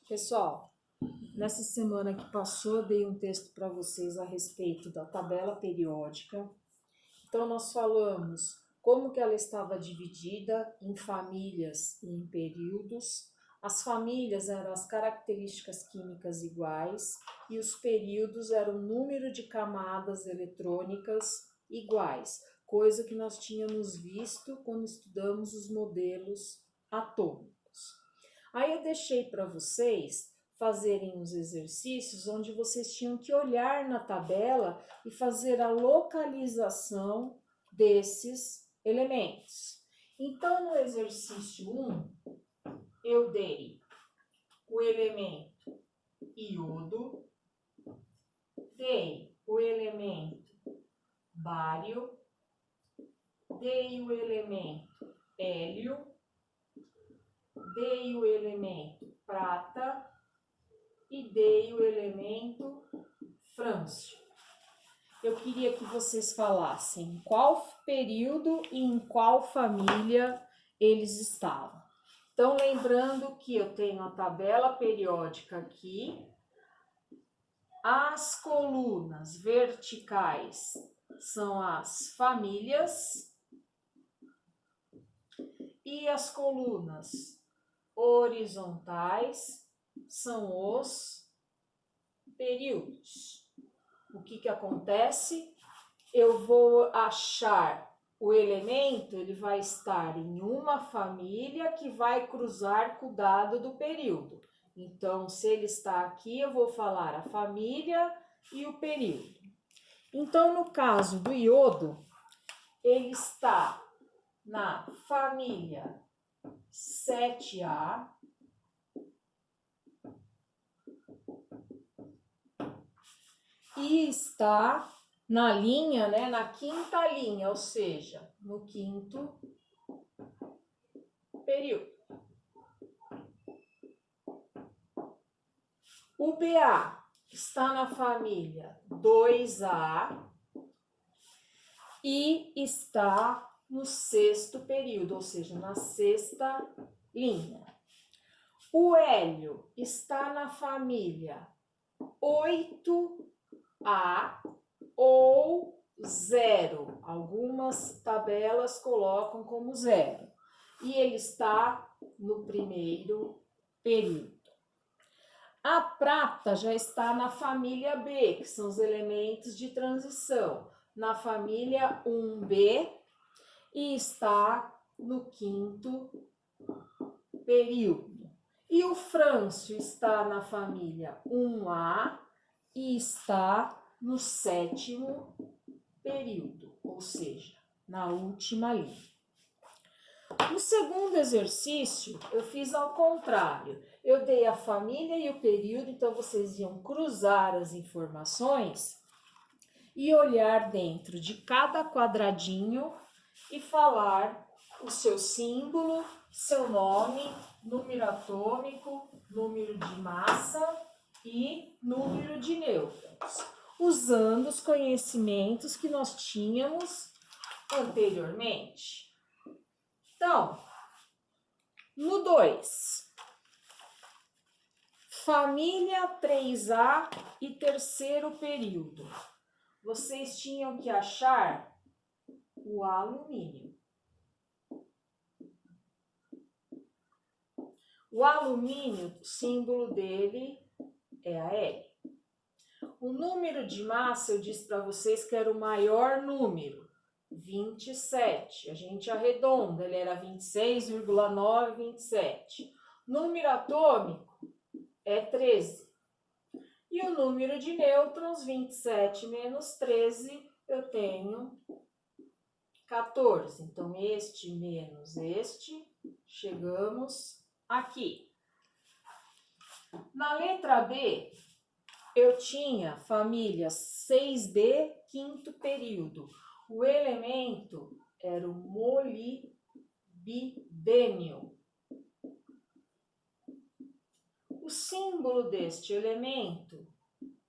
Pessoal, nessa semana que passou, eu dei um texto para vocês a respeito da tabela periódica. Então, nós falamos como que ela estava dividida em famílias e em períodos. As famílias eram as características químicas iguais e os períodos eram o número de camadas eletrônicas iguais, coisa que nós tínhamos visto quando estudamos os modelos atômicos. Aí eu deixei para vocês fazerem os exercícios onde vocês tinham que olhar na tabela e fazer a localização desses elementos. Então, no exercício 1, eu dei o elemento iodo, dei o elemento bário, dei o elemento hélio, dei o elemento prata e dei o elemento frâncio. Eu queria que vocês falassem em qual período e em qual família eles estavam. Então, lembrando que eu tenho a tabela periódica aqui, as colunas verticais são as famílias e as colunas horizontais são os períodos. O que acontece? Eu vou achar o elemento, ele vai estar em uma família que vai cruzar com o dado do período. Então, se ele está aqui, eu vou falar a família e o período. Então, no caso do iodo, ele está na família 7A, e está na linha, na quinta linha, ou seja, no quinto período. O BA está na família 2A e está no sexto período, ou seja, na sexta linha. O hélio está na família 8A ou 0. Algumas tabelas colocam como 0. E ele está no primeiro período. A prata já está na família B, que são os elementos de transição, na família 1B e está no quinto período. E o frâncio está na família 1A e está no sétimo período, ou seja, na última linha. No segundo exercício, eu fiz ao contrário. Eu dei a família e o período, então vocês iam cruzar as informações e olhar dentro de cada quadradinho e falar o seu símbolo, seu nome, número atômico, número de massa e número de nêutrons, usando os conhecimentos que nós tínhamos anteriormente. Então, no 2, família 3A e terceiro período, vocês tinham que achar o alumínio. O alumínio, o símbolo dele é a L. O número de massa, eu disse para vocês que era o maior número, 27. A gente arredonda, ele era 26,927. Número atômico é 13. E o número de nêutrons, 27 menos 13, eu tenho 14. Então, este menos este, chegamos aqui. Na letra B, eu tinha família 6B, quinto período. O elemento era o molibdênio. O símbolo deste elemento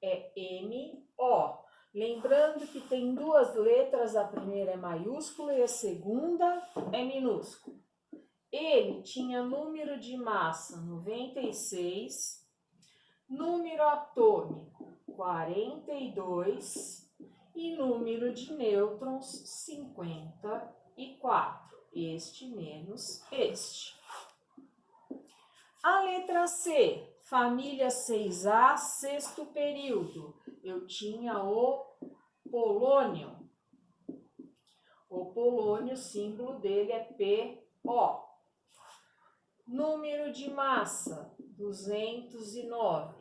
é MO. Lembrando que tem duas letras, a primeira é maiúscula e a segunda é minúscula. Ele tinha número de massa 96 número atômico 42 e número de nêutrons 54. Este menos este. A letra C, família 6A, sexto período. Eu tinha o polônio. O polônio, o símbolo dele é PO. Número de massa, 209.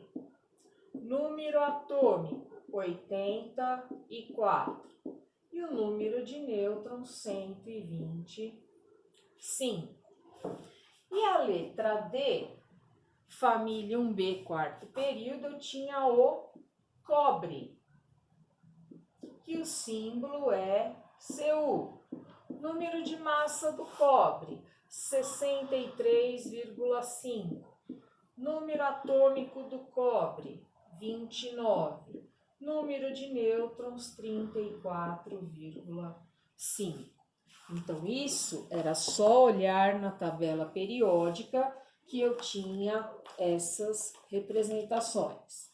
Número atômico, 84. E o número de nêutrons, 125. E a letra D, família 1B, quarto período, eu tinha o cobre, que o símbolo é Cu. Número de massa do cobre, 63,5. Número atômico do cobre, 29. Número de nêutrons, 34,5. Então, isso era só olhar na tabela periódica que eu tinha essas representações.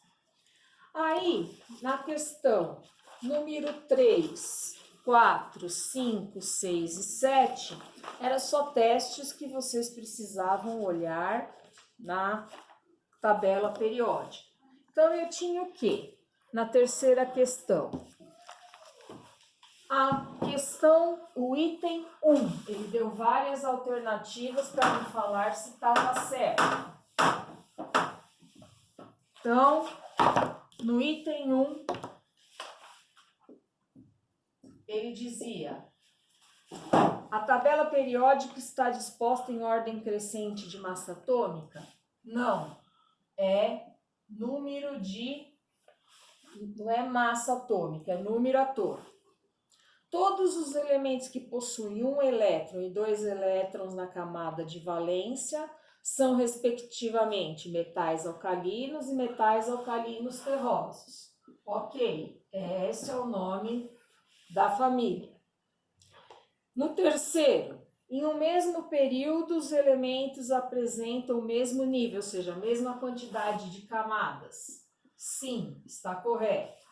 Aí, na questão número 3, 4, 5, 6 e 7, eram só testes que vocês precisavam olhar na tabela periódica. Então, eu tinha o quê? Na terceira questão, o item 1, ele deu várias alternativas para me falar se estava certo. Então, no item 1, ele dizia: a tabela periódica está disposta em ordem crescente de massa atômica? Não, não é massa atômica, é número atômico. Todos os elementos que possuem um elétron e 2 elétrons na camada de valência são, respectivamente, metais alcalinos e metais alcalinos ferrosos. Ok, esse é o nome da família. No terceiro, em um mesmo período, os elementos apresentam o mesmo nível, ou seja, a mesma quantidade de camadas. Sim, está correto.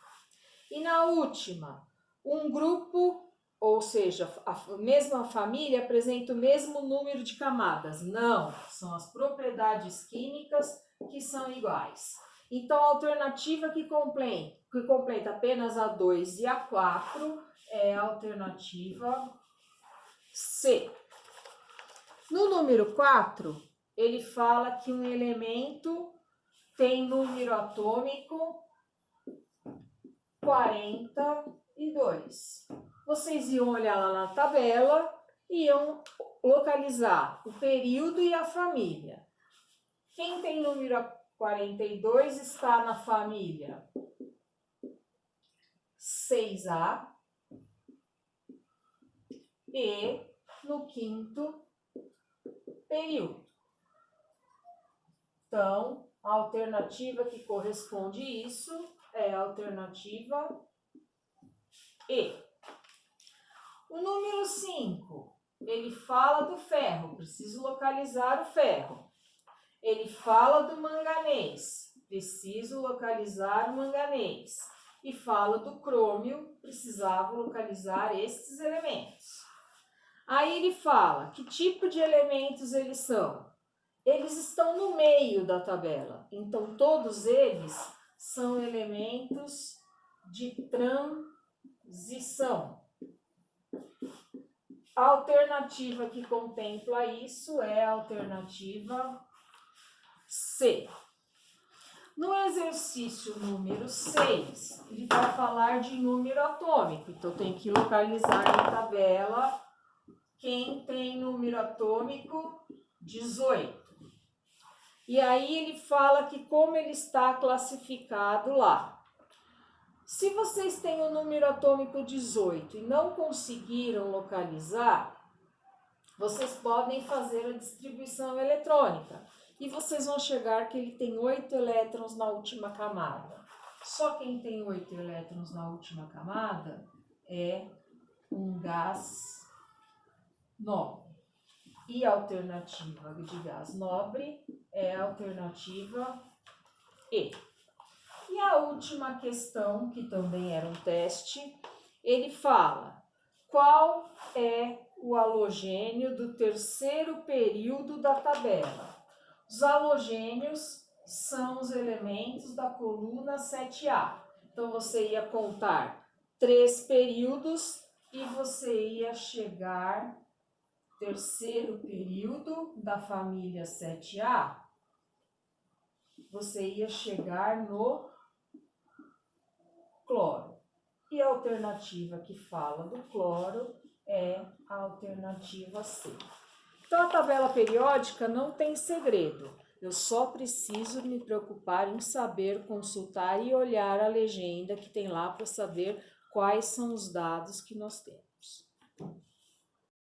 E na última, um grupo, ou seja, a mesma família apresenta o mesmo número de camadas. Não, são as propriedades químicas que são iguais. Então, a alternativa que completa apenas a 2 e a 4 é a alternativa C. No número 4, ele fala que um elemento tem número atômico 42. Vocês iam olhar lá na tabela e iam localizar o período e a família. Quem tem número 42 está na família 6A e no quinto período. Então, a alternativa que corresponde a isso é a alternativa E. O número 5, ele fala do ferro, preciso localizar o ferro. Ele fala do manganês, preciso localizar o manganês. E fala do crômio, precisava localizar esses elementos. Aí ele fala que tipo de elementos eles são. Eles estão no meio da tabela, então todos eles são elementos de transição. A alternativa que contempla isso é a alternativa C. No exercício número 6, ele vai falar de número atômico, então tem que localizar na tabela quem tem número atômico 18. E aí ele fala que como ele está classificado lá. Se vocês têm o número atômico 18 e não conseguiram localizar, vocês podem fazer a distribuição eletrônica. E vocês vão chegar que ele tem 8 elétrons na última camada. Só quem tem 8 elétrons na última camada é um gás nobre. E a alternativa de gás nobre é a alternativa E. E a última questão, que também era um teste, ele fala qual é o halogênio do terceiro período da tabela. Os halogênios são os elementos da coluna 7A. Então, você ia contar 3 períodos e você ia chegar terceiro período da família 7A, você ia chegar no cloro. E a alternativa que fala do cloro é a alternativa C. Então, a tabela periódica não tem segredo. Eu só preciso me preocupar em saber consultar e olhar a legenda que tem lá para saber quais são os dados que nós temos.